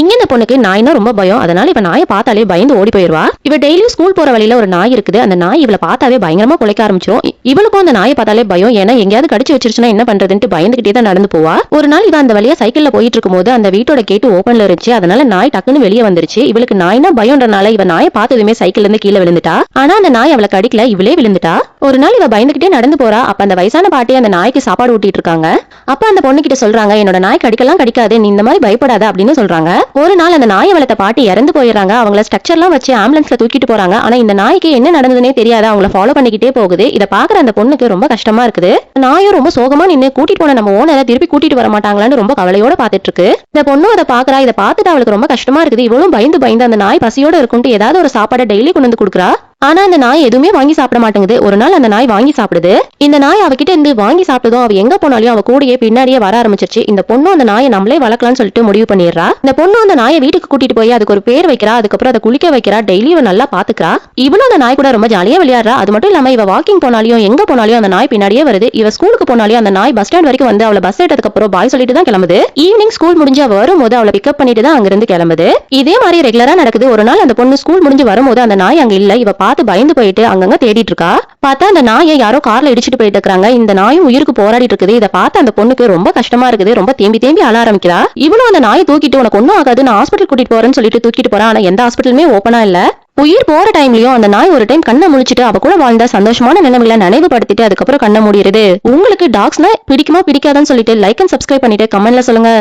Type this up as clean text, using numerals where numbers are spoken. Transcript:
இங்க இந்த பொண்ணுக்கு நாய்னா ரொம்ப பயம். அதனால இவ நாயை பார்த்தாலே பயந்து ஓடி போயிருவா. இவ டெய்லியும் ஸ்கூல் போற வழியில ஒரு நாய் இருக்குது. அந்த நாய் இவளை பார்த்தாவே பயங்கரமா குலைக்க ஆரம்பிச்சிடும். இவளுக்கும் அந்த நாயை பார்த்தாலே பயம். ஏன்னா எங்கேயாவது கடிச்சு வச்சிருச்சுன்னா என்ன பண்றதுன்னு பயந்துகிட்டே தான் நடந்து போவா. ஒரு நாள் இவ அந்த வழியா சைக்கிள்ல போயிட்டு இருக்கும்போது அந்த வீட்டோட கேட்டு ஓபன்ல இருந்துச்சு. அதனால நாய் டக்குன்னு வெளியே வந்துருச்சு. இவளுக்கு நாய்னா பயம்ன்றனால இவ நாயை பார்த்ததுமே சைக்கிள்ல இருந்து கீழே விழுந்துட்டா. ஆனா அந்த நாய் அவளை கடிக்கல, இவளே விழுந்துட்டா. ஒரு நாள் இவ பயந்துகிட்டே நடந்து போறா. அப்ப அந்த வயசான பாட்டி அந்த நாய்க்கு சாப்பாடு ஊட்டிட்டு இருக்காங்க. அப்ப அந்த பொண்ணு கிட்ட சொல்றாங்க, என்னோட நாய் கடிக்கலாம் கடிக்காது, நீ இந்த மாதிரி பயப்படாத அப்படின்னு சொல்றாங்க. ஒரு நாள் அந்த நாயை வளர்த்த பாட்டி இறந்து போயிடுறாங்க. அவங்கள ஸ்ட்ரக்சர்லாம் வச்சு ஆம்புலன்ஸ்ல தூக்கிட்டு போறாங்க. ஆனா இந்த நாய்க்கு என்ன நடந்ததுன்னே தெரியாது. அவங்கள ஃபாலோ பண்ணிக்கிட்டே போகுது. இதை பாக்குற அந்த பொண்ணுக்கு ரொம்ப கஷ்டமா இருக்குது. நாயும் ரொம்ப சோகமா நின்று கூட்டிட்டு போன நம்ம ஓனரை திருப்பி கூட்டிட்டு வர மாட்டாங்களான்னு ரொம்ப கவலையோட பாத்துட்டு இருக்கு. இந்த பொண்ணு அதை பாக்குறா. இதை பார்த்துட்டு அவளுக்கு ரொம்ப கஷ்டமா இருக்குது. இவளும் பயந்து பயந்து அந்த நாய் பசியோட இருக்கும்ட்டு ஏதாவது ஒரு சாப்பாடை டெய்லி கொண்டு வந்து கொடுக்குறா. ஆனா அந்த நாய் எதுவுமே வாங்கி சாப்பிட மாட்டேங்குது. ஒரு நாள் அந்த நாய் வாங்கி சாப்பிடுது. இந்த நாய் அவகிட்ட இருந்து வாங்கி சாப்பிட்டதும் அவ எங்க போனாலும் அவ கூடயே பின்னாடியே வர ஆரம்பிச்சிருச்சு. இந்த பொண்ணு அந்த நாயை நம்மளே வளர்க்கலாம்னு சொல்லிட்டு முடிவு பண்ணிடுறா. இந்த பொண்ணு அந்த நாயை வீட்டுக்கு கூட்டிட்டு போய் அதுக்கு ஒரு பேர் வைக்கிறா. அதுக்கப்புறம் அதை குளிக்க வைக்கிறா. டெய்லி இவ நல்லா பாத்துக்கிறா. இவளும் அந்த நாய் கூட ரொம்ப ஜாலியா விளையாடுறா. அது மட்டும் இல்லாம இவ வாக்கிங் போனாலையும் எங்க போனாலும் அந்த நாய் பின்னாடியே வருது. இவ ஸ்கூலுக்கு போனாலும் அந்த நாய் பஸ் ஸ்டாண்ட் வரைக்கும் வந்து அவளை பஸ் ஏற்றதுக்கு அப்புறம் பாய் சொல்லிட்டு தான் கிளம்புது. ஈவினிங் ஸ்கூல் முடிஞ்சு அவ வரும்போது அவளை பிக்கப் பண்ணிட்டு தான் அங்கிருந்து கிளம்புது. இதே மாதிரி ரெகுலரா நடக்குது. ஒரு நாள் அந்த பொண்ணு ஸ்கூல் முடிஞ்சு வரும்போது அந்த நாய் அங்க இல்ல. இவ பார்த்து பயந்து போயிட்டு அங்கங்க தேடிட்டு இருக்கா. பார்த்தா அந்த நாயை யாரோ கார்ல இடிச்சிட்டு போயிட்டு இருக்காங்க. இந்த நாயும் உயிருக்கு போராடிட்டு இருக்குது. இதை பார்த்து அந்த பொண்ணுக்கு ரொம்ப கஷ்டமா இருக்குது. ரொம்ப தேம்பி தேம்பி அழ ஆரம்பிக்கிறா. இவனும் அந்த நாயை தூக்கிட்டு உனக்கு ஒன்னும் ஆகாது, நான் ஹாஸ்பிட்டல் கூட்டிட்டு போறேன்னு சொல்லிட்டு தூக்கிட்டு போறான். ஆனா எந்த ஹாஸ்பிட்டலுமே ஓப்பனா இல்ல. உயிர் போற டைம்லயும் அந்த நாய் ஒரு டைம் கண்ணை முழிச்சிட்டு அவ கூட வாழ்ந்த சந்தோஷமான நினைவுகளை நினைவுபடுத்திட்டு அதுக்கப்புறம் கண்ணை மூடிடுது. உங்களுக்கு டாக்ஸ்னா பிடிக்குமா பிடிக்காதான்னு சொல்லிட்டு லைக் அண்ட் சப்ஸ்கிரைப் பண்ணிட்டு கமெண்ட்ல சொல்லுங்க.